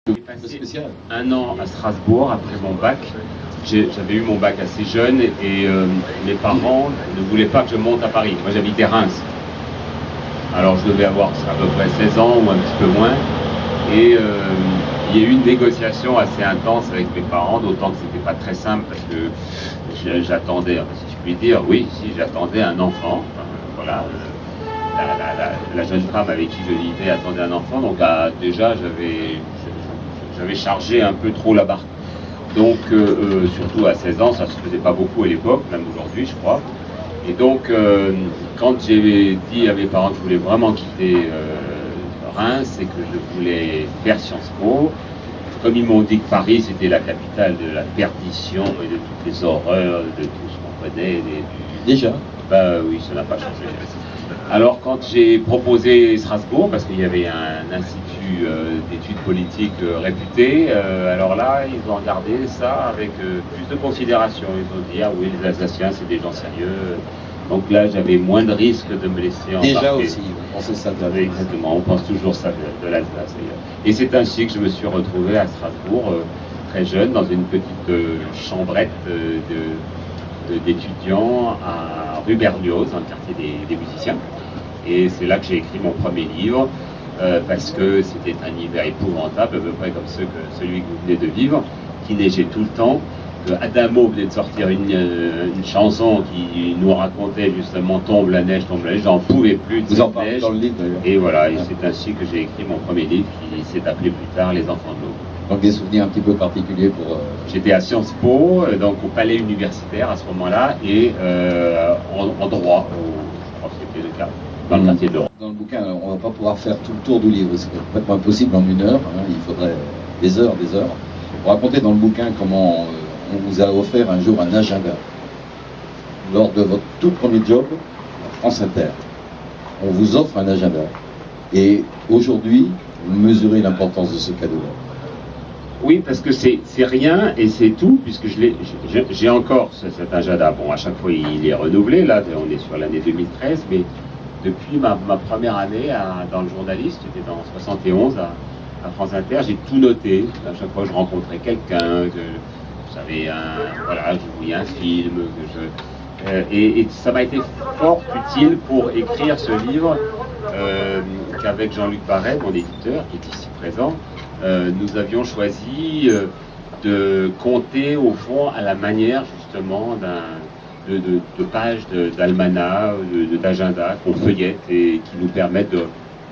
J'ai passé un an à Strasbourg après mon bac. J'avais eu mon bac assez jeune et mes parents ne voulaient pas que je monte à Paris. Moi j'habitais Reims. Alors je devais avoir à peu près 16 ans ou un petit peu moins. Et il y a eu une négociation assez intense avec mes parents, d'autant que c'était pas très simple parce que j'attendais, si je puis dire, oui, si j'attendais un enfant. Voilà. La jeune femme avec qui je vivais attendait un enfant, donc déjà j'avais chargé un peu trop la barque. Donc surtout à 16 ans, ça se faisait pas beaucoup à l'époque, même aujourd'hui je crois. Et donc quand j'ai dit à mes parents que je voulais vraiment quitter Reims et que je voulais faire Sciences Po, comme ils m'ont dit que Paris c'était la capitale de la perdition et de toutes les horreurs, de tout ce qu'on connaît. Déjà? Bah oui, ça n'a pas changé. Alors quand j'ai proposé Strasbourg, parce qu'il y avait un institut d'études politiques réputé, alors là ils ont regardé ça avec plus de considération. Ils ont dit ah oui, les Alsaciens c'est des gens sérieux. Donc là j'avais moins de risques de me laisser embarquer. Déjà aussi, vous pensez ça de exactement, on pense toujours ça de l'Alsace. Et c'est ainsi que je me suis retrouvé à Strasbourg, très jeune, dans une petite chambrette d'étudiants à rue Berlioz, dans le quartier des musiciens. Et c'est là que j'ai écrit mon premier livre, parce que c'était un hiver épouvantable, à peu près comme celui que vous venez de vivre, qui neigeait tout le temps. Adamo venait de sortir une chanson qui nous racontait justement tombe la neige, j'en pouvais plus de cette neige. Dans le livre, d'ailleurs. Et voilà, et c'est ainsi que j'ai écrit mon premier livre qui s'est appelé plus tard Les Enfants de l'eau. Donc des souvenirs un petit peu particuliers pour... J'étais à Sciences Po, donc au palais universitaire à ce moment-là, et en droit, je crois que c'était le cas, dans le quartier de l'Europe. Dans le bouquin, on ne va pas pouvoir faire tout le tour du livre, c'est complètement impossible en une heure, hein, il faudrait des heures. Vous racontez dans le bouquin comment on vous a offert un jour un agenda lors de votre tout premier job à France Inter. On vous offre un agenda et aujourd'hui, vous mesurez l'importance de ce cadeau-là. Oui, parce que c'est rien et c'est tout, puisque j'ai encore cet agenda. Bon, à chaque fois il est renouvelé, là on est sur l'année 2013, mais depuis ma première année dans le journaliste, j'étais dans 71 à France Inter, j'ai tout noté. À chaque fois je rencontrais quelqu'un, voilà, je voyais un film, et ça m'a été fort utile pour écrire ce livre qu'avec Jean-Luc Barret, mon éditeur, qui est ici présent, nous avions choisi de compter au fond à la manière justement de pages d'almanach, d'agenda qu'on feuillette et qui nous permettent de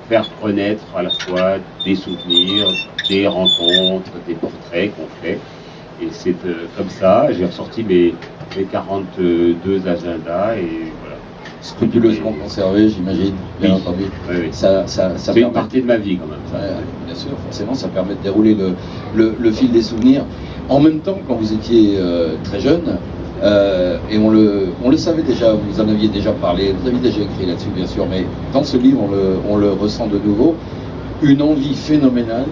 faire connaître à la fois des souvenirs, des rencontres, des portraits qu'on fait. Et c'est comme ça, j'ai ressorti mes 42 agendas et voilà. Scrupuleusement conservé, j'imagine, bien entendu. Oui. C'est une partie de ma vie quand même. Ça. Bien sûr, forcément, ça permet de dérouler le fil des souvenirs. En même temps, quand vous étiez très jeune, et on le savait déjà, vous en aviez déjà parlé, vous aviez déjà écrit là-dessus bien sûr, mais dans ce livre on le ressent de nouveau, une envie phénoménale